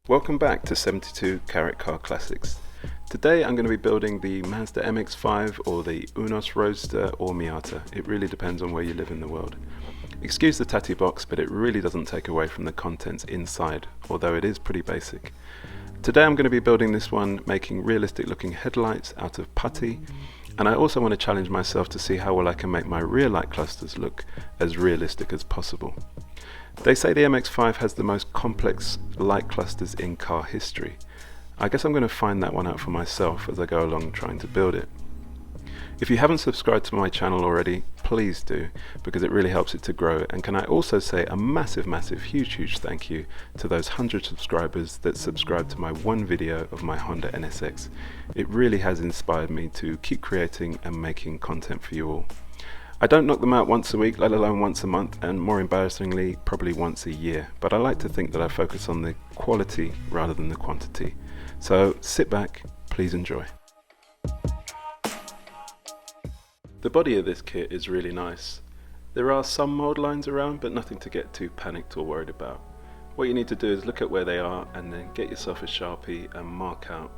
Welcome back to 72 Carat Car Classics. Today I'm going to be building the Mazda MX-5 or the Unos Roadster or Miata. It really depends on where you live in the world. Excuse the tatty box, but it really doesn't take away from the contents inside, although it is pretty basic. Today I'm going to be building this one, making realistic looking headlights out of putty, and I also want to challenge myself to see how well I can make my rear light clusters look as realistic as possible. They say the MX-5 has the most complex light clusters in car history. I guess I'm going to find that one out for myself as I go along trying to build it. If you haven't subscribed to my channel already, please do, because it really helps it to grow. And can I also say a massive, huge thank you to those 100 subscribers that subscribed to my one video of my Honda NSX. It really has inspired me to keep creating and making content for you all. I don't knock them out once a week, let alone once a month, and more embarrassingly, probably once a year. But I like to think that I focus on the quality rather than the quantity. So sit back, please enjoy. The body of this kit is really nice. There are some mold lines around, but nothing to get too panicked or worried about. What you need to do is look at where they are and then get yourself a Sharpie and mark out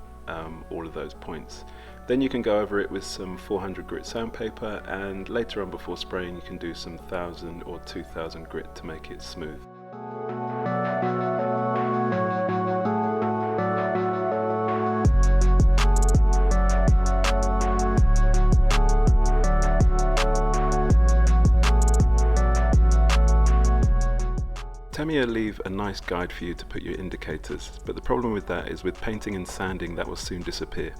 all of those points. Then you can go over it with some 400 grit sandpaper, and later on before spraying you can do some 1000 or 2000 grit to make it smooth. Tamiya leave a nice guide for you to put your indicators, but the problem with that is with painting and sanding that will soon disappear.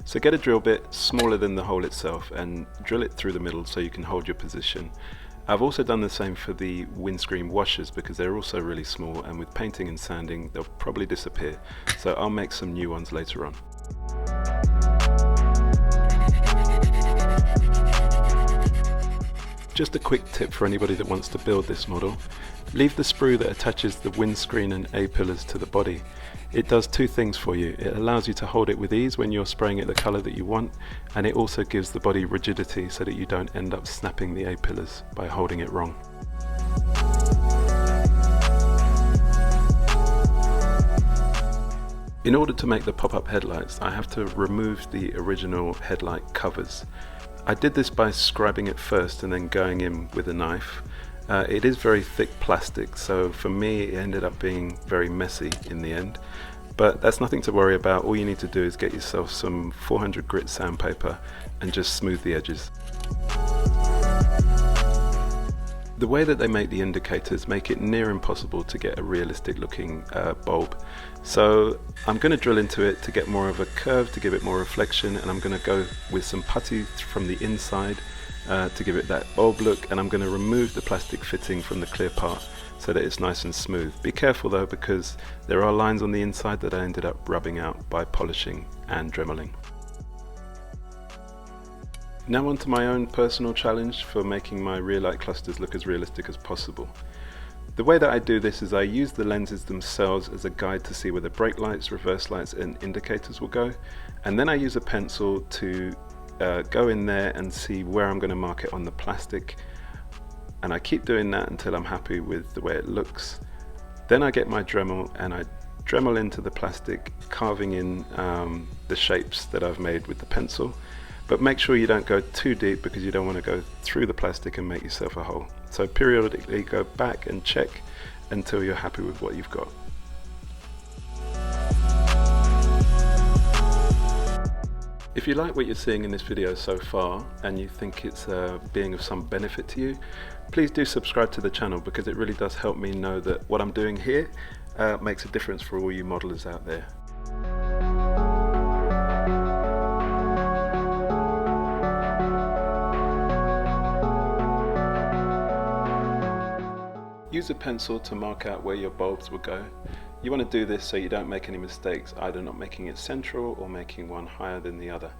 So get a drill bit smaller than the hole itself and drill it through the middle so you can hold your position. I've also done the same for the windscreen washers because they're also really small, and with painting and sanding they'll probably disappear, so I'll make some new ones later on. Just a quick tip for anybody that wants to build this model. Leave the sprue that attaches the windscreen and A-pillars to the body. It does two things for you. It allows you to hold it with ease when you're spraying it the colour that you want, and it also gives the body rigidity so that you don't end up snapping the A-pillars by holding it wrong. In order to make the pop-up headlights, I have to remove the original headlight covers. I did this by scribing it first and then going in with a knife. It is very thick plastic, so for me it ended up being very messy in the end. But that's nothing to worry about. All you need to do is get yourself some 400 grit sandpaper and just smooth the edges. The way that they make the indicators make it near impossible to get a realistic looking bulb. So I'm going to drill into it to get more of a curve, to give it more reflection, and I'm going to go with some putty from the inside to give it that bulb look, and I'm going to remove the plastic fitting from the clear part so that it's nice and smooth. Be careful though, because there are lines on the inside that I ended up rubbing out by polishing and dremeling. Now on to my own personal challenge for making my rear light clusters look as realistic as possible. The way that I do this is I use the lenses themselves as a guide to see where the brake lights, reverse lights and indicators will go, and then I use a pencil to go in there and see where I'm going to mark it on the plastic, and I keep doing that until I'm happy with the way it looks. Then I get my Dremel and I Dremel into the plastic, carving in the shapes that I've made with the pencil. But make sure you don't go too deep because you don't want to go through the plastic and make yourself a hole. So periodically go back and check until you're happy with what you've got. If you like what you're seeing in this video so far and you think it's being of some benefit to you, please do subscribe to the channel, because it really does help me know that what I'm doing here makes a difference for all you modelers out there. Use a pencil to mark out where your bulbs will go. You want to do this so you don't make any mistakes, either not making it central or making one higher than the other.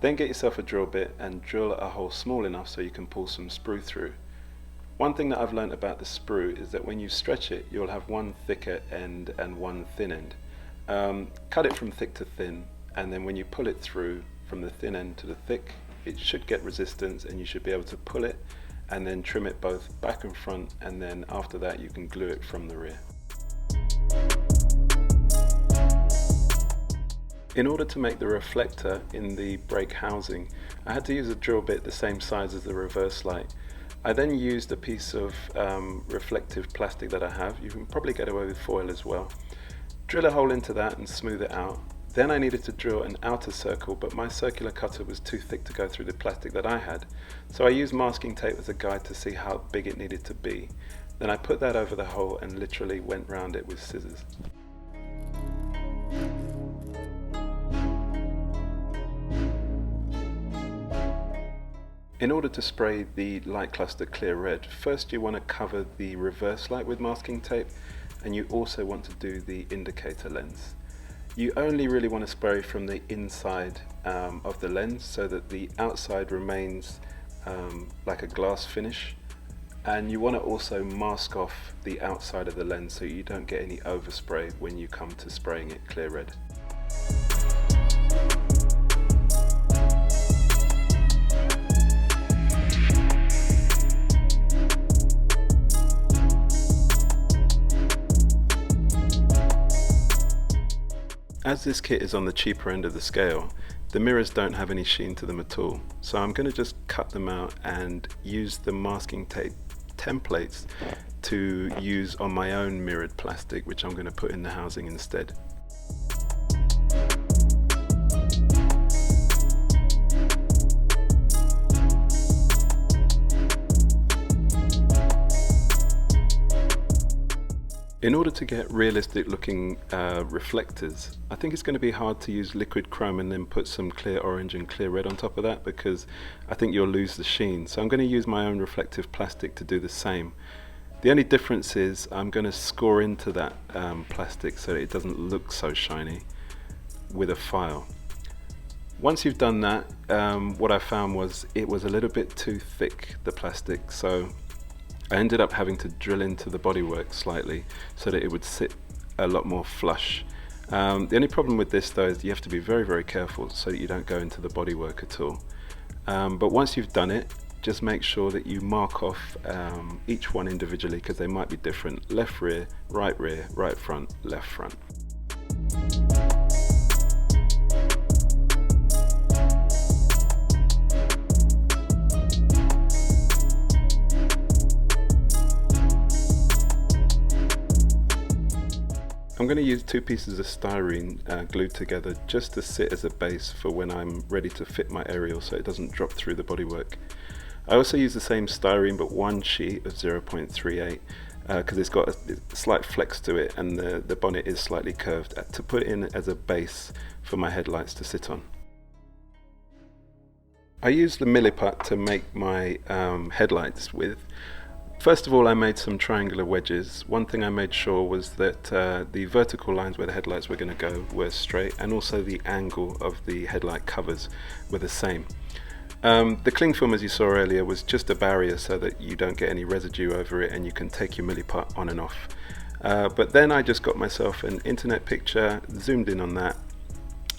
Then get yourself a drill bit and drill a hole small enough so you can pull some sprue through. One thing that I've learned about the sprue is that when you stretch it, you'll have one thicker end and one thin end. Cut it from thick to thin, and then when you pull it through from the thin end to the thick, it should get resistance and you should be able to pull it and then trim it both back and front, and then after that you can glue it from the rear. In order to make the reflector in the brake housing, I had to use a drill bit the same size as the reverse light. I then used a piece of reflective plastic that I have. You can probably get away with foil as well. Drill a hole into that and smooth it out. Then I needed to drill an outer circle, but my circular cutter was too thick to go through the plastic that I had. So I used masking tape as a guide to see how big it needed to be. Then I put that over the hole and literally went round it with scissors. In order to spray the light cluster clear red, first you want to cover the reverse light with masking tape, and you also want to do the indicator lens. You only really want to spray from the inside of the lens so that the outside remains like a glass finish, and you want to also mask off the outside of the lens so you don't get any overspray when you come to spraying it clear red. As this kit is on the cheaper end of the scale, the mirrors don't have any sheen to them at all. So I'm going to just cut them out and use the masking tape templates to use on my own mirrored plastic, which I'm going to put in the housing instead. In order to get realistic looking reflectors, I think it's going to be hard to use liquid chrome and then put some clear orange and clear red on top of that, because I think you'll lose the sheen. So I'm going to use my own reflective plastic to do the same. The only difference is I'm going to score into that plastic so that it doesn't look so shiny with a file. Once you've done that, what I found was it was a little bit too thick, the plastic, so I ended up having to drill into the bodywork slightly so that it would sit a lot more flush. The only problem with this though is you have to be very, very careful so that you don't go into the bodywork at all. But once you've done it, just make sure that you mark off each one individually, because they might be different. Left rear, right front, left front. I'm going to use two pieces of styrene glued together just to sit as a base for when I'm ready to fit my aerial so it doesn't drop through the bodywork. I also use the same styrene but one sheet of 0.38 because it's got a slight flex to it and the bonnet is slightly curved, to put in as a base for my headlights to sit on. I used the milliput to make my headlights with. First of all, I made some triangular wedges. One thing I made sure was that the vertical lines where the headlights were going to go were straight, and also the angle of the headlight covers were the same. The cling film, as you saw earlier, was just a barrier so that you don't get any residue over it and you can take your milliput on and off. But then I just got myself an internet picture, zoomed in on that,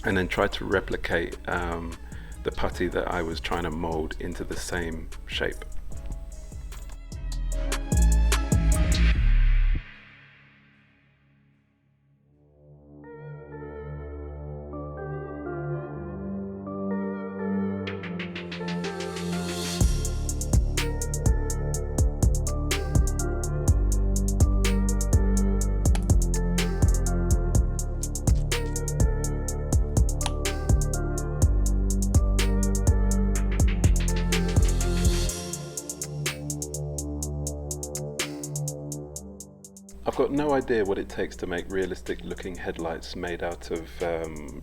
and then tried to replicate the putty that I was trying to mold into the same shape. I've got no idea what it takes to make realistic looking headlights made out of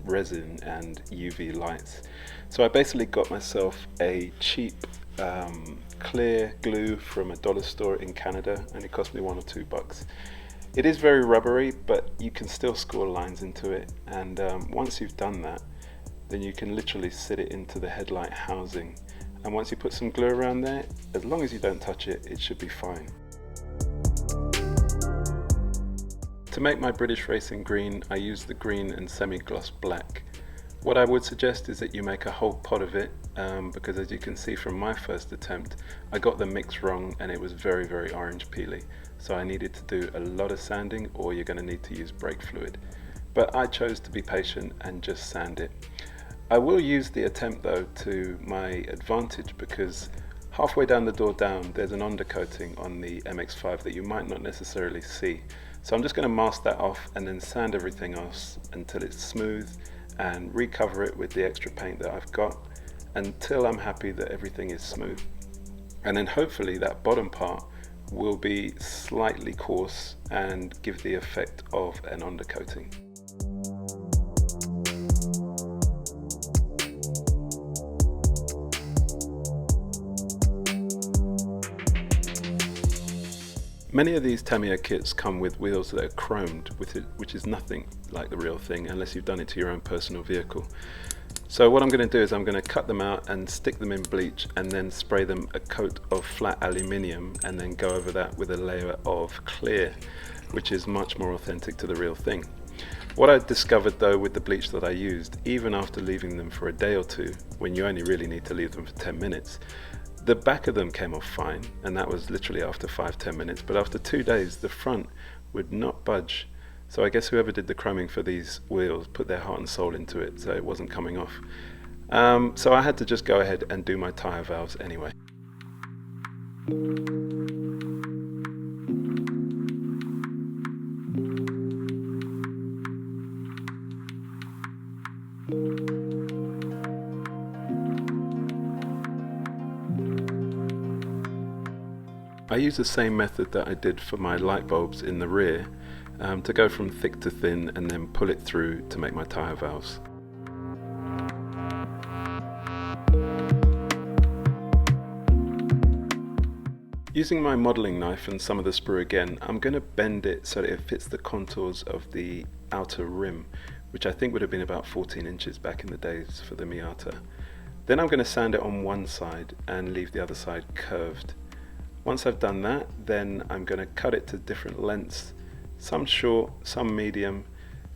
resin and UV lights. So I basically got myself a cheap clear glue from a dollar store in Canada, and it cost me $1 or $2. It is very rubbery, but you can still score lines into it, and once you've done that, then you can literally sit it into the headlight housing, and once you put some glue around there, as long as you don't touch it, it should be fine. To make my British Racing green, I use the green and semi-gloss black. What I would suggest is that you make a whole pot of it, because as you can see from my first attempt, I got the mix wrong and it was very, very orange peely. So I needed to do a lot of sanding, or you're going to need to use brake fluid. but I chose to be patient and just sand it. I will use the attempt though to my advantage, because halfway down the door down there's an undercoating on the MX-5 that you might not necessarily see. So I'm just going to mask that off and then sand everything else until it's smooth and recover it with the extra paint that I've got until I'm happy that everything is smooth. And then hopefully that bottom part will be slightly coarse and give the effect of an undercoating. Many of these Tamiya kits come with wheels that are chromed, which is nothing like the real thing unless you've done it to your own personal vehicle. So what I'm going to do is I'm going to cut them out and stick them in bleach and then spray them a coat of flat aluminium and then go over that with a layer of clear, which is much more authentic to the real thing. What I discovered though with the bleach that I used, even after leaving them for a day or two, when you only really need to leave them for 10 minutes, the back of them came off fine, and that was literally after 5-10 minutes, but after 2 days the front would not budge. So I guess whoever did the chroming for these wheels put their heart and soul into it, so it wasn't coming off. So I had to just go ahead and do my tyre valves anyway. I use the same method that I did for my light bulbs in the rear, to go from thick to thin and then pull it through to make my tyre valves. Using my modelling knife and some of the sprue again, I'm going to bend it so that it fits the contours of the outer rim, which I think would have been about 14 inches back in the days for the Miata. Then I'm going to sand it on one side and leave the other side curved. Once I've done that, then I'm going to cut it to different lengths, some short, some medium,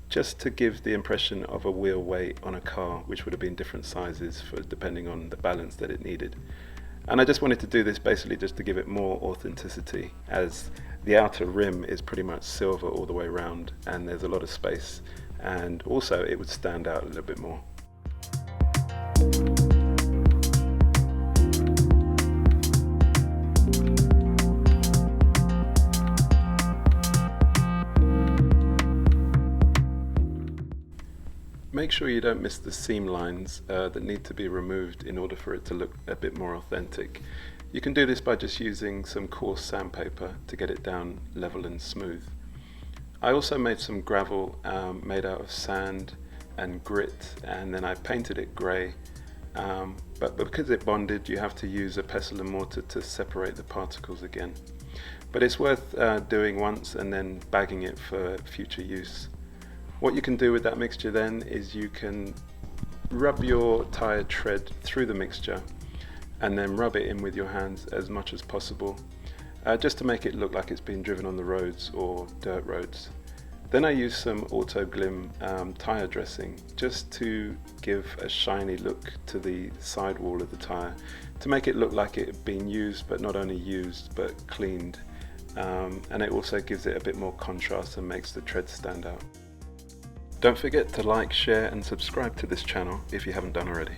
just to give the impression of a wheel weight on a car, which would have been different sizes for depending on the balance that it needed. And I just wanted to do this basically just to give it more authenticity, as the outer rim is pretty much silver all the way around and there's a lot of space, and also it would stand out a little bit more. Make sure you don't miss the seam lines that need to be removed in order for it to look a bit more authentic. You can do this by just using some coarse sandpaper to get it down level and smooth. I also made some gravel made out of sand and grit, and then I painted it grey, but because it bonded you have to use a pestle and mortar to separate the particles again. But it's worth doing once and then bagging it for future use. What you can do with that mixture then is you can rub your tyre tread through the mixture and then rub it in with your hands as much as possible, just to make it look like it's been driven on the roads or dirt roads. Then I use some Auto Glim tyre dressing just to give a shiny look to the sidewall of the tyre, to make it look like it had been used, but not only used but cleaned, and it also gives it a bit more contrast and makes the tread stand out. Don't forget to like, share and subscribe to this channel if you haven't done already.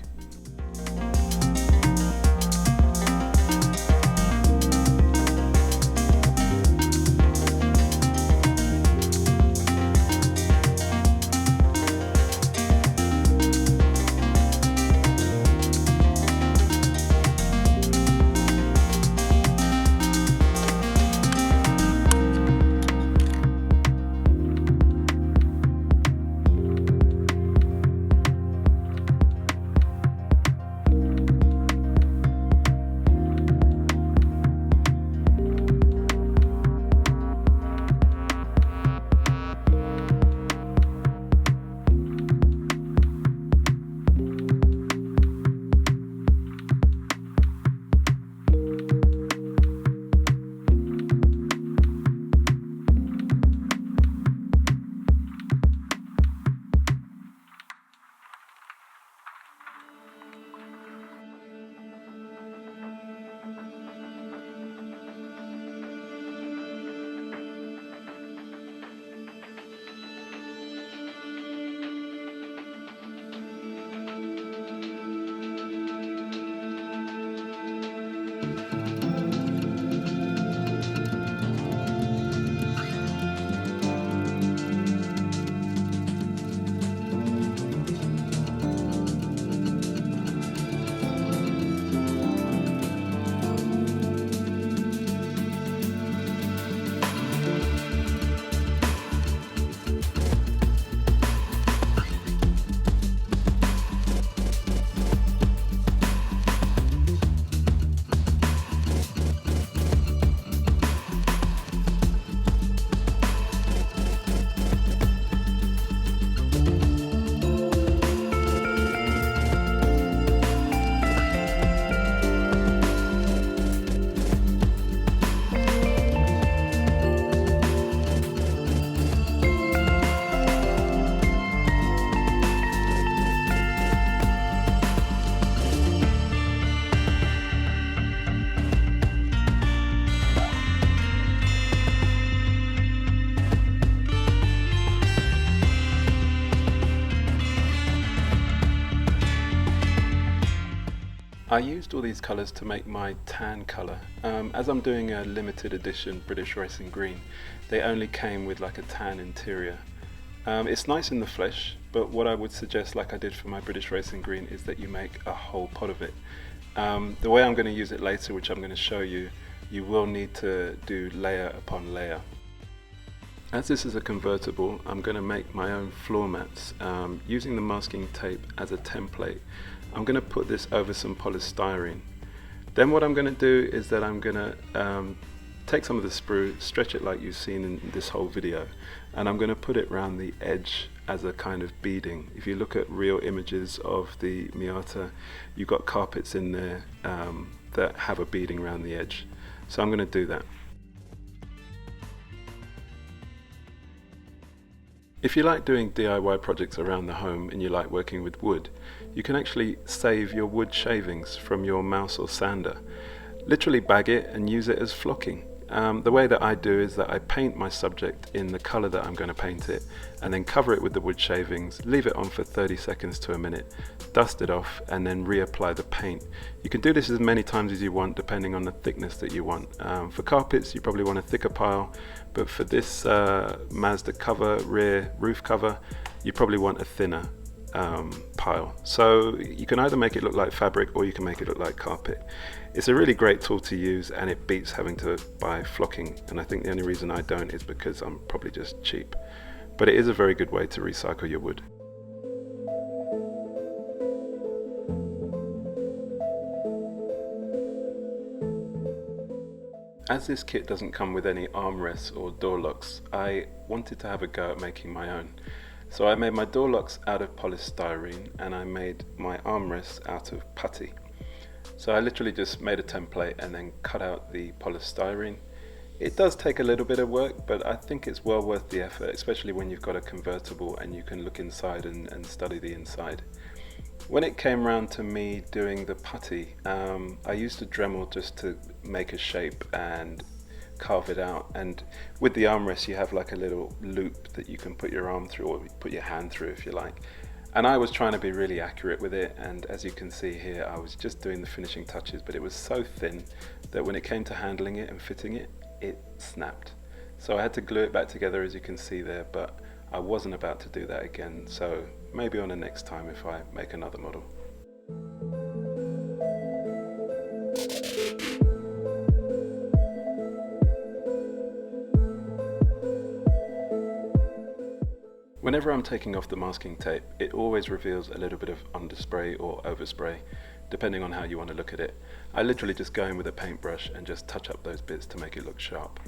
I used all these colours to make my tan colour. As I'm doing a limited edition British Racing Green, they only came with like a tan interior. It's nice in the flesh, but what I would suggest, like I did for my British Racing Green, is that you make a whole pot of it. The way I'm going to use it later, which I'm going to show you, you will need to do layer upon layer. As this is a convertible, I'm going to make my own floor mats using the masking tape as a template. I'm going to put this over some polystyrene. Then what I'm going to do is that I'm going to take some of the sprue, stretch it like you've seen in this whole video, and I'm going to put it around the edge as a kind of beading. If you look at real images of the Miata, you've got carpets in there that have a beading around the edge. So I'm going to do that. If you like doing DIY projects around the home and you like working with wood, you can actually save your wood shavings from your mouse or sander. Literally bag it and use it as flocking. The way that I do is that I paint my subject in the colour that I'm going to paint it, and then cover it with the wood shavings, leave it on for 30 seconds to a minute, dust it off, and then reapply the paint. You can do this as many times as you want depending on the thickness that you want. For carpets you probably want a thicker pile, but for this Mazda cover, rear roof cover, you probably want a thinner pile. So you can either make it look like fabric or you can make it look like carpet. It's a really great tool to use, and it beats having to buy flocking, and I think the only reason I don't is because I'm probably just cheap. But it is a very good way to recycle your wood. As this kit doesn't come with any armrests or door locks, I wanted to have a go at making my own. So I made my door locks out of polystyrene, and I made my armrests out of putty. So I literally just made a template and then cut out the polystyrene. It does take a little bit of work, but I think it's well worth the effort, especially when you've got a convertible and you can look inside and study the inside. When it came around to me doing the putty, I used a Dremel just to make a shape and carve it out, and with the armrest you have like a little loop that you can put your arm through, or put your hand through if you like. And I was trying to be really accurate with it, and as you can see here, I was just doing the finishing touches, but it was so thin that when it came to handling it and fitting it, it snapped. So I had to glue it back together, as you can see there, but I wasn't about to do that again, so maybe on the next time if I make another model. Whenever I'm taking off the masking tape, it always reveals a little bit of underspray or overspray, depending on how you want to look at it. I literally just go in with a paintbrush and just touch up those bits to make it look sharp.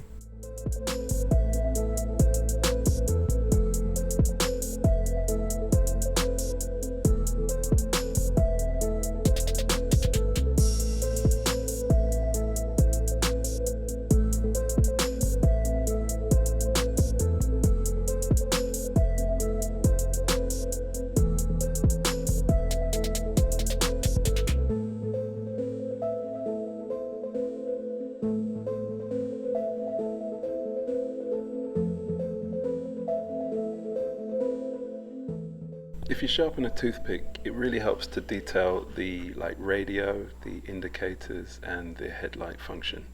If you sharpen a toothpick, it really helps to detail the radio, the indicators, and the headlight function.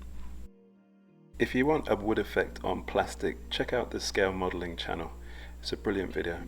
If you want a wood effect on plastic, check out the Scale Modeling channel. It's a brilliant video.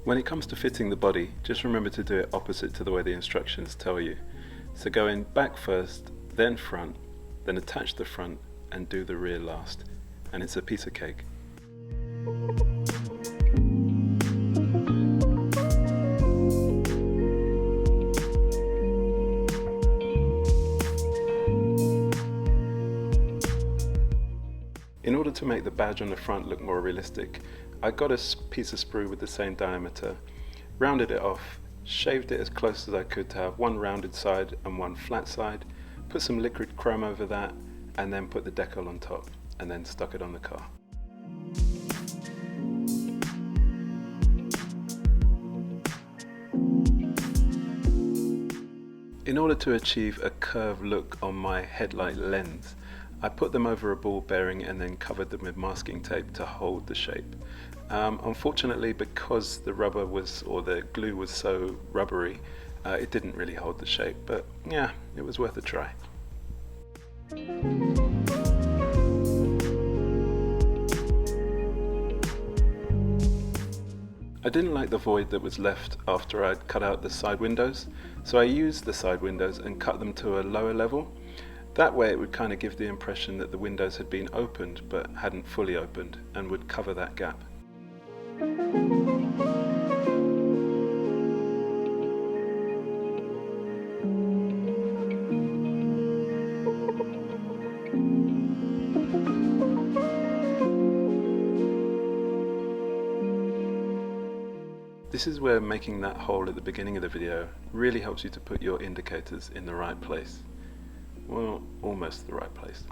When it comes to fitting the body, just remember to do it opposite to the way the instructions tell you. So go in back first, then front, then attach the front and do the rear last, and it's a piece of cake. In order to make the badge on the front look more realistic, I got a piece of sprue with the same diameter, rounded it off, shaved it as close as I could to have one rounded side and one flat side, put some liquid chrome over that, and then put the decal on top, and then stuck it on the car. In order to achieve a curved look on my headlight lens, I put them over a ball bearing and then covered them with masking tape to hold the shape. Unfortunately, because the rubber was, or the glue was so rubbery, it didn't really hold the shape, but yeah, it was worth a try. I didn't like the void that was left after I'd cut out the side windows, so I used the side windows and cut them to a lower level. That way it would kind of give the impression that the windows had been opened but hadn't fully opened, and would cover that gap. This is where making that hole at the beginning of the video really helps you to put your indicators in the right place. Well, almost the right place.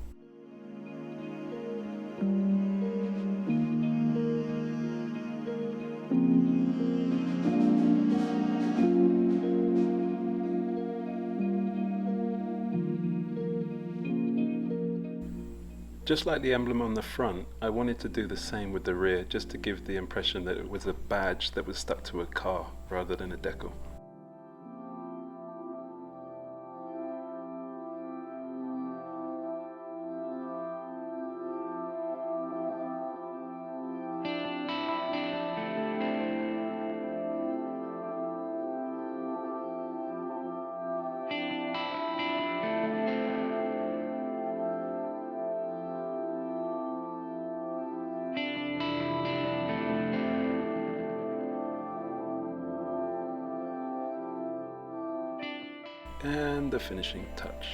Just like the emblem on the front, I wanted to do the same with the rear, just to give the impression that it was a badge that was stuck to a car rather than a decal. And the finishing touch.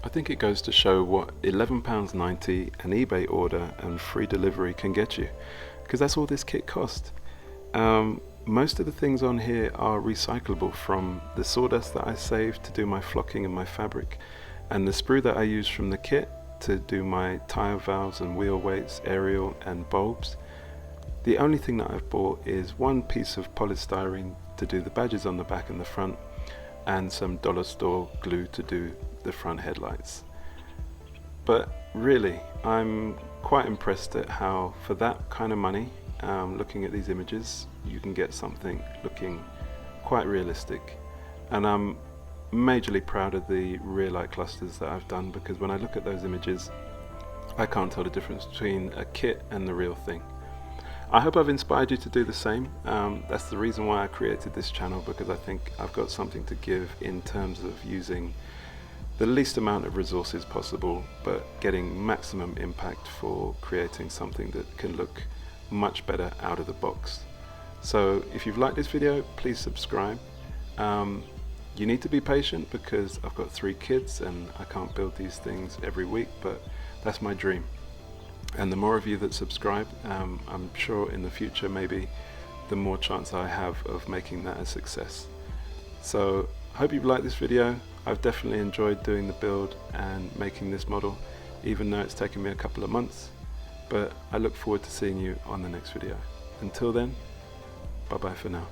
I think it goes to show what £11.90 an eBay order and free delivery can get you, because that's all this kit cost. Most of the things on here are recyclable, from the sawdust that I saved to do my flocking and my fabric, and the sprue that I used from the kit to do my tyre valves and wheel weights, aerial and bulbs. The only thing that I've bought is one piece of polystyrene to do the badges on the back and the front, and some dollar store glue to do the front headlights. But really, I'm quite impressed at how, for that kind of money, looking at these images, you can get something looking quite realistic. And I'm majorly proud of the rear light clusters that I've done, because when I look at those images, I can't tell the difference between a kit and the real thing. I hope I've inspired you to do the same. That's the reason why I created this channel, because I think I've got something to give in terms of using the least amount of resources possible, but getting maximum impact for creating something that can look much better out of the box. So if you've liked this video, please subscribe. You need to be patient, because I've got 3 kids and I can't build these things every week, but that's my dream. And the more of you that subscribe, I'm sure in the future maybe the more chance I have of making that a success. So I hope you've liked this video. I've definitely enjoyed doing the build and making this model, even though it's taken me a couple of months. But I look forward to seeing you on the next video. Until then, bye bye for now.